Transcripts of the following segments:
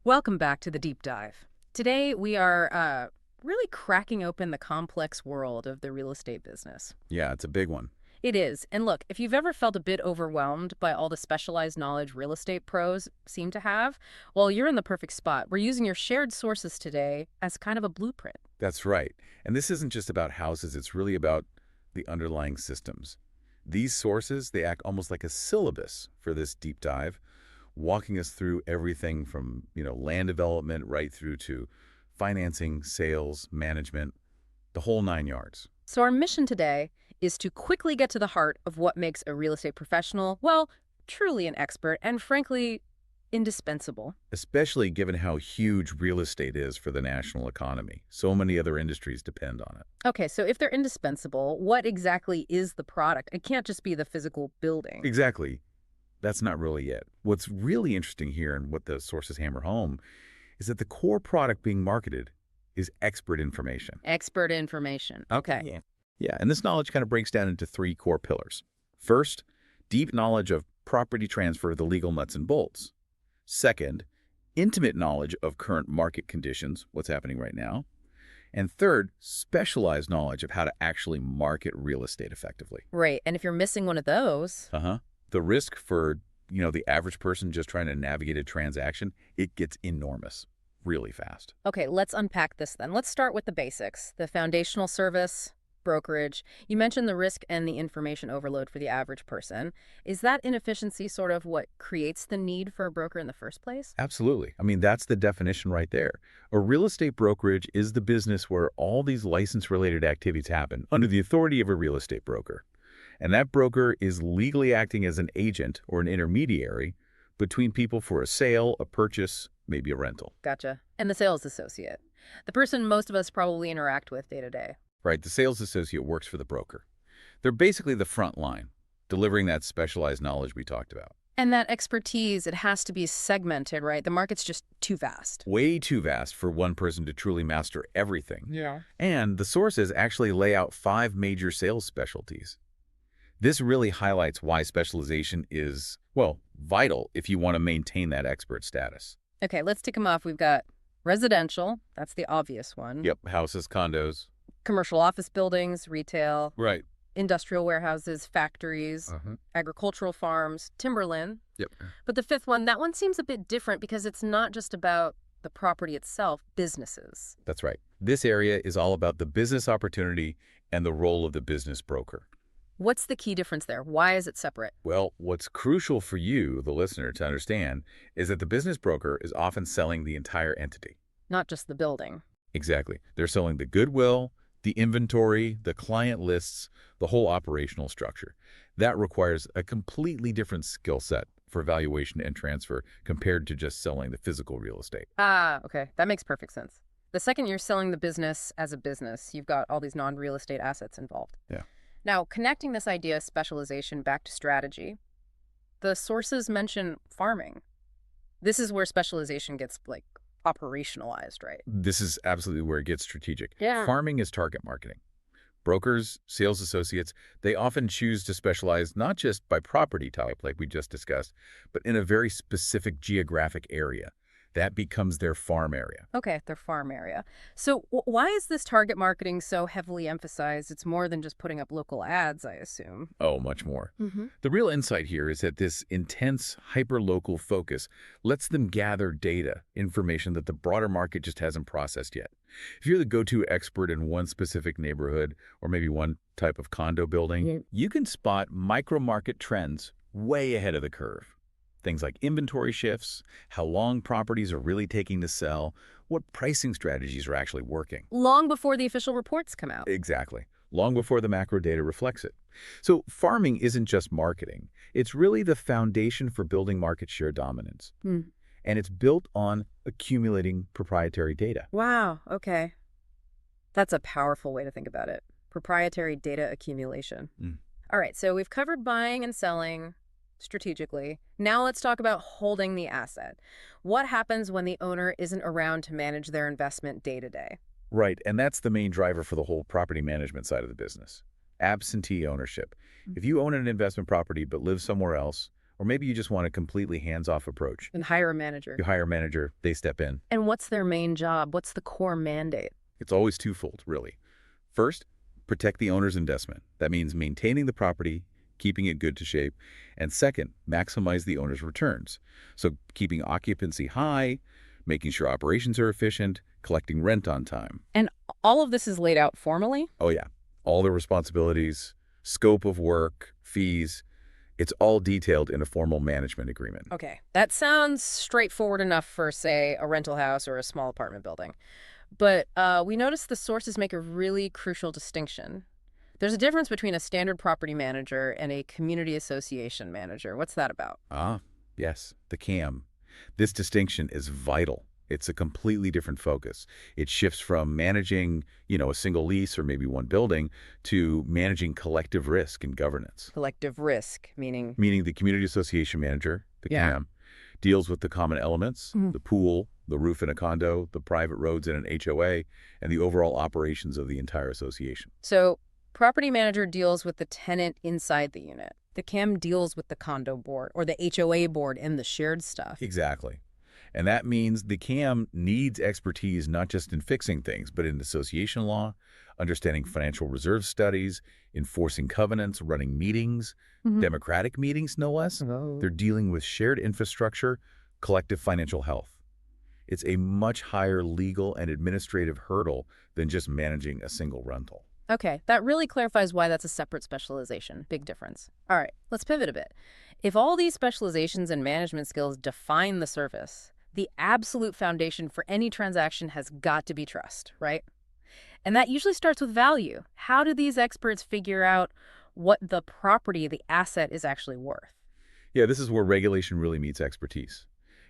Welcome back to the deep dive. Today we are really cracking open the complex world of the real estate business. Yeah, it's a big one. It is. And look, if you've ever felt a bit overwhelmed by all the specialized knowledge real estate pros seem to have, well, you're in the perfect spot. We're using your shared sources today as kind of a blueprint. That's right. And this isn't just about houses, it's really about the underlying systems. These sources, they act almost like a syllabus for this deep dive, walking us through everything from, land development right through to financing, sales, management, the whole 9 yards. So our mission today is to quickly get to the heart of what makes a real estate professional, well, truly an expert and frankly, indispensable. Especially given how huge real estate is for the national economy. So many other industries depend on it. Okay, so if they're indispensable, what exactly is the product? It can't just be the physical building. Exactly. That's not really it. What's really interesting here and what the sources hammer home is that the core product being marketed is expert information. Expert information. Okay. Yeah, and this knowledge kind of breaks down into three core pillars. First, deep knowledge of property transfer, the legal nuts and bolts. Second, intimate knowledge of current market conditions, what's happening right now. And third, specialized knowledge of how to actually market real estate effectively. Right. And if you're missing one of those, The risk for, the average person just trying to navigate a transaction, it gets enormous really fast. okay, let's unpack this then. Let's start with the basics, the foundational service, brokerage. You mentioned the risk and the information overload for the average person. Is that inefficiency sort of what creates the need for a broker in the first place? Absolutely. I mean, that's the definition right there. A real estate brokerage is the business where all these license-related activities happen under the authority of a real estate broker. And that broker is legally acting as an agent or an intermediary between people for a sale, a purchase, maybe a rental. Gotcha. And the sales associate, the person most of us probably interact with day to day. Right? The sales associate works for the broker. They're basically the front line, delivering that specialized knowledge we talked about. And that expertise, it has to be segmented, right? The market's just too vast. Way too vast for one person to truly master everything. Yeah. And the sources actually lay out 5 major sales specialties. This really highlights why specialization is, well, vital if you want to maintain that expert status. Okay, let's tick them off. We've got residential, that's the obvious one. Yep, houses, condos. Commercial office buildings, retail, Right. industrial warehouses, factories, agricultural farms, timberland. Yep. But the fifth one, that one seems a bit different because it's not just about the property itself, businesses. That's right. This area is all about the business opportunity and the role of the business broker. What's the key difference there? Why is it separate? Well, what's crucial for you, the listener, to understand is that the business broker is often selling the entire entity. Not just the building. Exactly. They're selling the goodwill, the inventory, the client lists, the whole operational structure. That requires a completely different skill set for valuation and transfer compared to just selling the physical real estate. Ah, okay. That makes perfect sense. The second you're selling the business as a business, you've got all these non-real estate assets involved. Yeah. Now, connecting this idea of specialization back to strategy, the sources mention farming. This is where specialization gets, like, operationalized, right? This is absolutely where it gets strategic. Yeah. Farming is target marketing. Brokers, sales associates, they often choose to specialize not just by property type, like we just discussed, but in a very specific geographic area. That becomes their farm area. Okay, their farm area. So why is this target marketing so heavily emphasized? It's more than just putting up local ads, I assume. Oh, much more. Mm-hmm. The real insight here is that this intense, hyper-local focus lets them gather data, information that the broader market just hasn't processed yet. If you're the go-to expert in one specific neighborhood or maybe one type of condo building, you can spot micro-market trends way ahead of the curve. Things like inventory shifts, how long properties are really taking to sell, what pricing strategies are actually working. Long before the official reports come out. Exactly. Long before the macro data reflects it. So farming isn't just marketing. It's really the foundation for building market share dominance. Hmm. And it's built on accumulating proprietary data. Wow, okay. That's a powerful way to think about it. Proprietary data accumulation. Mm. All right, so we've covered buying and selling strategically. Now let's talk about holding the asset. What happens when the owner isn't around to manage their investment day to day? Right, and that's the main driver for the whole property management side of the business. Absentee ownership. If you own an investment property but live somewhere else, Or maybe you just want a completely hands-off approach. And hire a manager. You hire a manager, they step in. And what's their main job? What's the core mandate? It's always twofold, really. First, protect the owner's investment. That means maintaining the property, keeping it good to shape. And second, maximize the owner's returns. So keeping occupancy high, making sure operations are efficient, collecting rent on time. And all of this is laid out formally? Oh yeah, all the responsibilities, scope of work, fees, it's all detailed in a formal management agreement. Okay, that sounds straightforward enough for, say, a rental house or a small apartment building. But we noticed the sources make a really crucial distinction. There's a difference between a standard property manager and a community association manager. What's that about? Ah, yes, the CAM. This distinction is vital. It's a completely different focus. It shifts from managing, a single lease or maybe one building to managing collective risk and governance. Collective risk, meaning? Meaning the community association manager, the CAM, deals with the common elements, the pool, the roof in a condo, the private roads in an HOA, and the overall operations of the entire association. So property manager deals with the tenant inside the unit. The CAM deals with the condo board or the HOA board and the shared stuff. Exactly. And that means the CAM needs expertise not just in fixing things, but in association law, understanding financial reserve studies, enforcing covenants, running meetings, democratic meetings, no less. Oh. They're dealing with shared infrastructure, collective financial health. It's a much higher legal and administrative hurdle than just managing a single rental. Okay, that really clarifies why that's a separate specialization. Big difference. All right, let's pivot a bit. If all these specializations and management skills define the service, the absolute foundation for any transaction has got to be trust, right? And that usually starts with value. How do these experts figure out what the property, the asset, is actually worth? Yeah, this is where regulation really meets expertise.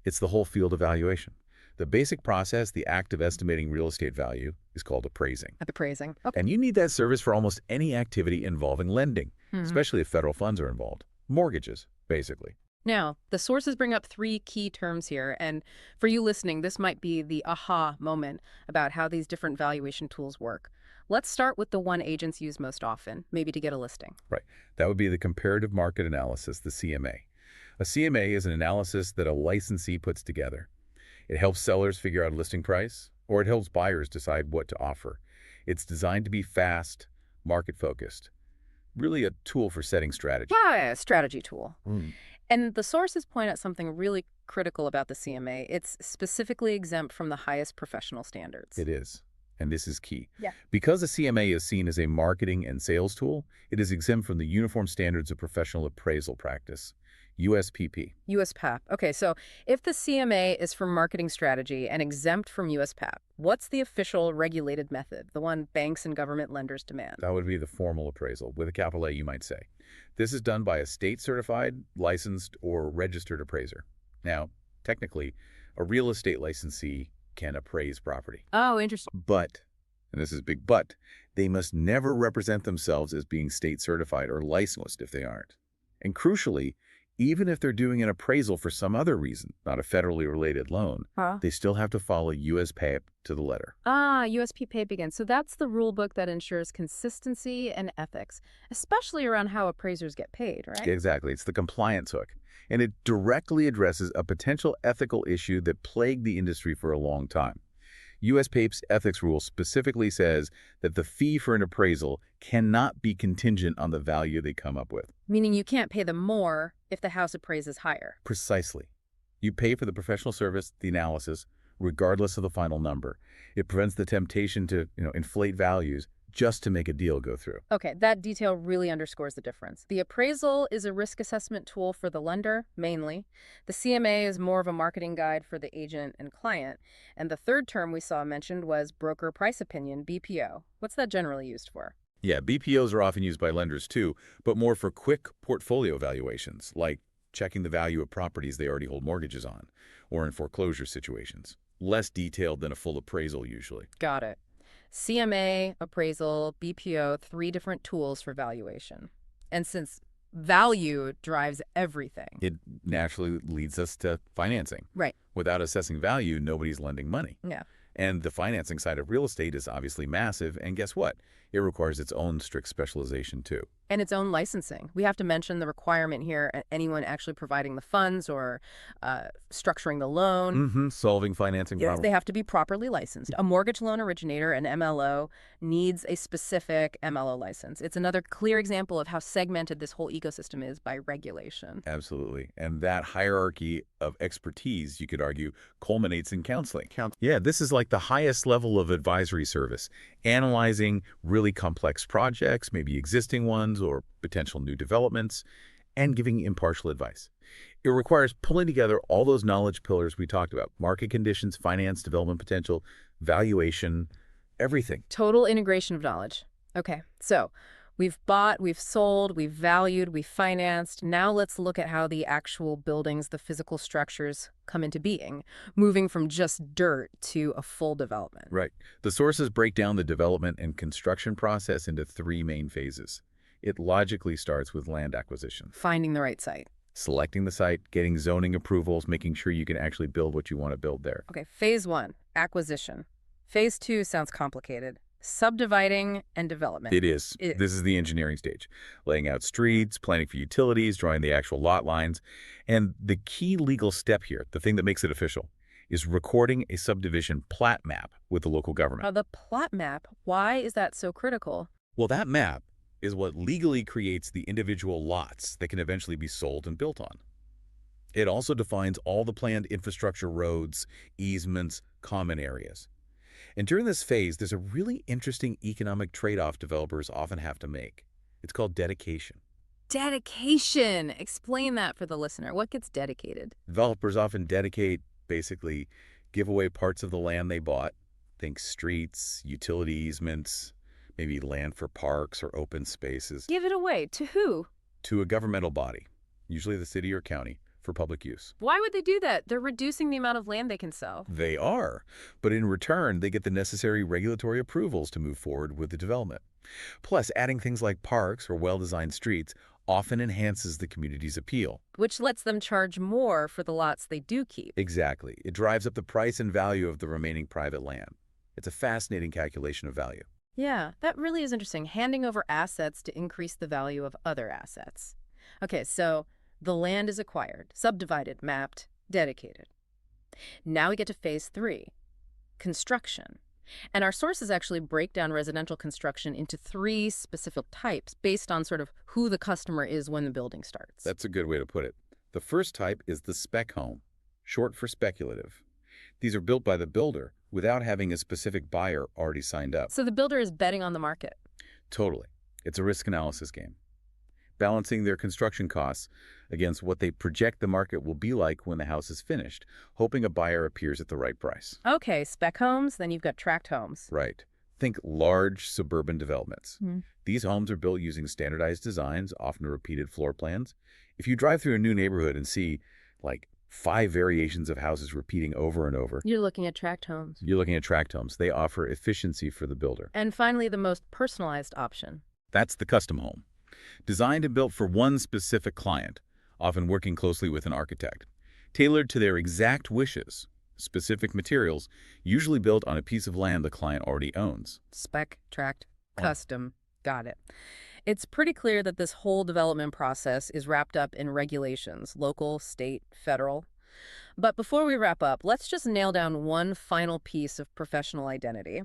It's the whole field of valuation. The basic process, the act of estimating real estate value, is called appraising. Appraising. Okay. And you need that service for almost any activity involving lending, especially if federal funds are involved. Mortgages, basically. Now, the sources bring up three key terms here, and for you listening, this might be the aha moment about how these different valuation tools work. Let's start with the one agents use most often, maybe to get a listing. Right. That would be the comparative market analysis, the CMA. A CMA is an analysis that a licensee puts together. It helps sellers figure out a listing price, or it helps buyers decide what to offer. It's designed to be fast, market-focused. Really a tool for setting strategy. Yeah, a strategy tool. And the sources point out something really critical about the CMA. It's specifically exempt from the highest professional standards. It is. And this is key. Yeah. Because the CMA is seen as a marketing and sales tool, it is exempt from the Uniform Standards of Professional Appraisal Practice, USPP. USPAP. Okay, so if the CMA is for marketing strategy and exempt from USPAP, what's the official regulated method, the one banks and government lenders demand? That would be the formal appraisal, with a capital A, you might say. This is done by a state-certified, licensed, or registered appraiser. Now, technically, a real estate licensee can appraise property. Oh, interesting. But, and this is a big but, they must never represent themselves as being state-certified or licensed if they aren't. And crucially, even if they're doing an appraisal for some other reason, not a federally related loan, they still have to follow USPAP to the letter. Ah, USPAP again. So that's the rule book that ensures consistency and ethics, especially around how appraisers get paid, right? Exactly. It's the compliance hook. And it directly addresses a potential ethical issue that plagued the industry for a long time. USPAP's ethics rule specifically says that the fee for an appraisal cannot be contingent on the value they come up with. Meaning you can't pay them more if the house appraises higher. Precisely. You pay for the professional service, the analysis, regardless of the final number. It prevents the temptation to, inflate values just to make a deal go through. Okay, that detail really underscores the difference. The appraisal is a risk assessment tool for the lender, mainly. The CMA is more of a marketing guide for the agent and client. And the third term we saw mentioned was broker price opinion, BPO. What's that generally used for? Yeah, BPOs are often used by lenders too, but more for quick portfolio valuations, like checking the value of properties they already hold mortgages on, or in foreclosure situations. Less detailed than a full appraisal usually. Got it. CMA, appraisal, BPO, three different tools for valuation. And since value drives everything. It naturally leads us to financing. Right. Without assessing value, nobody's lending money. Yeah. And the financing side of real estate is obviously massive. And guess what? It requires its own strict specialization, too. And its own licensing. We have to mention the requirement here, anyone actually providing the funds or structuring the loan. Solving financing Yes, problems. they have to be properly licensed. A mortgage loan originator, an MLO, needs a specific MLO license. It's another clear example of how segmented this whole ecosystem is by regulation. Absolutely. And that hierarchy of expertise, you could argue, culminates in counseling. Yeah, this is like the highest level of advisory service, analyzing really complex projects, maybe existing ones or potential new developments, and giving impartial advice. It requires pulling together all those knowledge pillars we talked about: market conditions, finance, development potential, valuation, everything. Total integration of knowledge. Okay, so we've bought, we've sold, we've valued, we've financed. Now let's look at how the actual buildings, the physical structures come into being, moving from just dirt to a full development. Right. The sources break down the development and construction process into three main phases. It logically starts with land acquisition. Finding the right site. Selecting the site, getting zoning approvals, making sure you can actually build what you want to build there. Okay, phase 1, acquisition. Phase 2 sounds complicated. Subdividing and development. It is. This is the engineering stage. Laying out streets, planning for utilities, drawing the actual lot lines. And the key legal step here, the thing that makes it official, is recording a subdivision plat map with the local government. The plat map, why is that so critical? Well, that map is what legally creates the individual lots that can eventually be sold and built on. It also defines all the planned infrastructure, roads, easements, common areas. And during this phase, there's a really interesting economic trade-off developers often have to make. It's called dedication. Dedication! Explain that for the listener. What gets dedicated? Developers often basically give away parts of the land they bought. Think streets, utility easements, maybe land for parks or open spaces. Give it away. To who? To a governmental body, usually the city or county, for public use. Why would they do that? They're reducing the amount of land they can sell. They are, but in return, they get the necessary regulatory approvals to move forward with the development. Plus, adding things like parks or well-designed streets often enhances the community's appeal. Which lets them charge more for the lots they do keep. Exactly. It drives up the price and value of the remaining private land. It's a fascinating calculation of value. Yeah, that really is interesting. Handing over assets to increase the value of other assets. Okay, so the land is acquired, subdivided, mapped, dedicated. Now we get to phase 3, construction. And our sources actually break down residential construction into 3 specific types based on sort of who the customer is when the building starts. That's a good way to put it. The first type is the spec home, short for speculative. These are built by the builder without having a specific buyer already signed up. So the builder is betting on the market. Totally. It's a risk analysis game, balancing their construction costs against what they project the market will be like when the house is finished, hoping a buyer appears at the right price. Okay, spec homes, then you've got tract homes. Right. Think large suburban developments. Mm. These homes are built using standardized designs, often repeated floor plans. If you drive through a new neighborhood and see, like, 5 variations of houses repeating over and over, You're looking at tract homes. you're looking at tract homes. They offer efficiency for the builder. And finally, the most personalized option. That's the custom home. Designed and built for one specific client, often working closely with an architect. Tailored to their exact wishes, specific materials, usually built on a piece of land the client already owns. Spec, tract, custom. Got it. It's pretty clear that this whole development process is wrapped up in regulations, local, state, federal. But before we wrap up, let's just nail down one final piece of professional identity.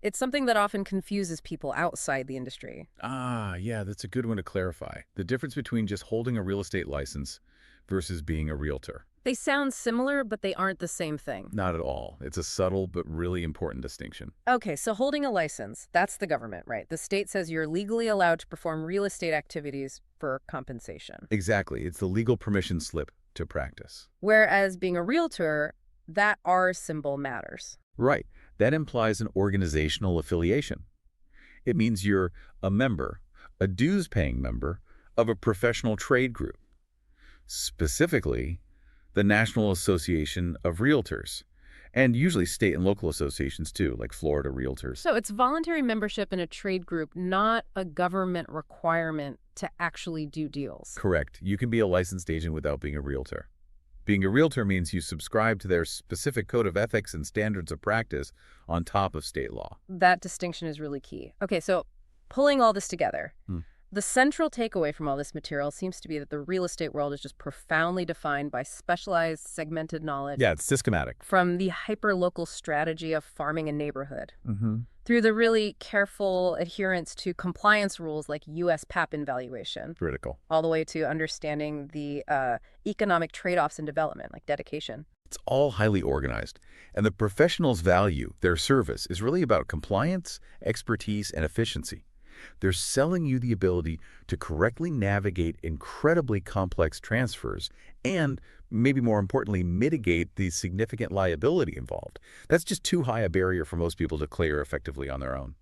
It's something that often confuses people outside the industry. Yeah, that's a good one to clarify. The difference between just holding a real estate license versus being a realtor. They sound similar, but they aren't the same thing. Not at all. It's a subtle but really important distinction. Okay, so holding a license, that's the government, right? The state says you're legally allowed to perform real estate activities for compensation. Exactly. It's the legal permission slip to practice. Whereas being a realtor, that R symbol matters. Right. That implies an organizational affiliation. It means you're a member, a dues-paying member, of a professional trade group. Specifically, the National Association of Realtors, and usually state and local associations too, like Florida Realtors. So it's voluntary membership in a trade group, not a government requirement to actually do deals. Correct. You can be a licensed agent without being a realtor. Being a realtor means you subscribe to their specific code of ethics and standards of practice on top of state law. That distinction is really key. Okay, so pulling all this together, Hmm. the central takeaway from all this material seems to be that the real estate world is just profoundly defined by specialized, segmented knowledge Yeah, it's systematic. from the hyper-local strategy of farming a neighborhood Mm-hmm. through the really careful adherence to compliance rules like U.S. PAP valuation, Critical. all the way to understanding the economic trade-offs in development, like dedication. It's all highly organized, and the professionals value their service is really about compliance, expertise, and efficiency. They're selling you the ability to correctly navigate incredibly complex transfers and, maybe more importantly, mitigate the significant liability involved. That's just too high a barrier for most people to clear effectively on their own.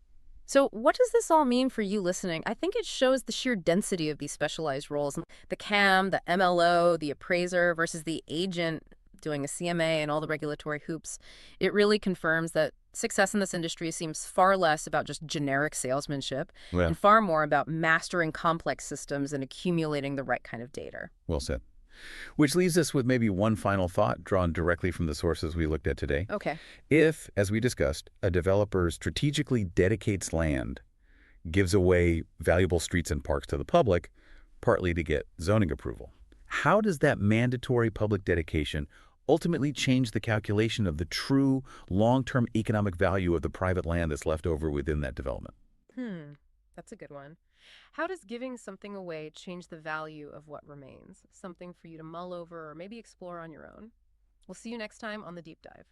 So what does this all mean for you listening? I think it shows the sheer density of these specialized roles. The CAM, the MLO, the appraiser versus the agent doing a CMA and all the regulatory hoops. It really confirms that success in this industry seems far less about just generic salesmanship Yeah, and far more about mastering complex systems and accumulating the right kind of data. well said. Which leaves us with maybe one final thought drawn directly from the sources we looked at today. Okay. If, as we discussed, a developer strategically dedicates land, gives away valuable streets and parks to the public, partly to get zoning approval, how does that mandatory public dedication ultimately change the calculation of the true long-term economic value of the private land that's left over within that development? That's a good one. How does giving something away change the value of what remains? Something for you to mull over or maybe explore on your own. We'll see you next time on The Deep Dive.